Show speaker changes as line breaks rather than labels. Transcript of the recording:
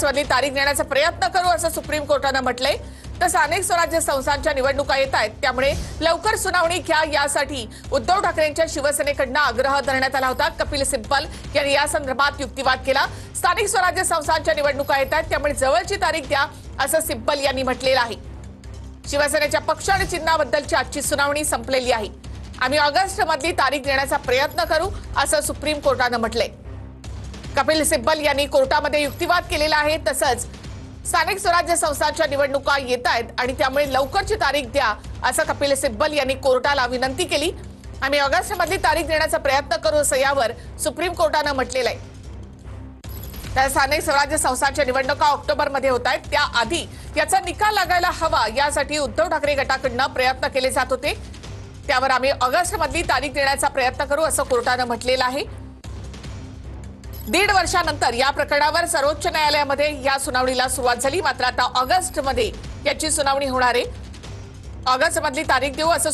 ऑगस्टमधली तारीख देण्याचा प्रयत्न करू असं सुप्रीम कोर्टानं म्हटलंय। तर स्थानिक स्वराज्य संस्थांच्या निवडणुका येत आहेत, त्यामुळे लवकर सुनावणी घ्या यासाठी उद्धव ठाकरेंच्या शिवसेनेकडून आग्रह धरण्यात आला होता। कपिल सिब्बल यांनी या संदर्भात युक्तिवाद केला। स्थानिक स्वराज्य संस्थांच्या निवडणुका येत आहेत, त्यामुळे जवळची तारीख द्या असं सिब्बल यांनी म्हटलेलं आहे। शिवसेनेच्या पक्ष आणि चिन्हाबद्दलची आजची सुनावणी संपलेली आहे। आम्ही ऑगस्टमधली तारीख देण्याचा प्रयत्न करू असं सुप्रीम कोर्टानं म्हटलंय। कपिल सिब्बल यांनी कोर्टामध्ये युक्तिवाद केलेला आहे। तसंच स्थानिक स्वराज्य संस्थांच्या निवडणुका येत आहेत आणि त्यामुळे लवकरची तारीख द्या असं कपिल सिब्बल यांनी कोर्टाला विनंती केली। आम्ही ऑगस्टमधली तारीख देण्याचा प्रयत्न करू असं यावर सुप्रीम कोर्टानं म्हटलेलं आहे। तर स्थानिक स्वराज्य संस्थांच्या निवडणुका ऑक्टोबरमध्ये होत आहेत, त्याआधी याचा निकाल लागायला हवा यासाठी उद्धव ठाकरे गटाकडून प्रयत्न केले जात होते। त्यावर आम्ही ऑगस्टमधली तारीख देण्याचा प्रयत्न करू असं कोर्टानं म्हटलेलं आहे। 1.5 वर्षानंतर या प्रकरणावर सर्वोच्च न्यायालयामध्ये या सुनावणीला सुरुवात झाली। मात्र आता ऑगस्टमध्ये याची सुनावणी होणार आहे। ऑगस्टमधली तारीख देऊ असं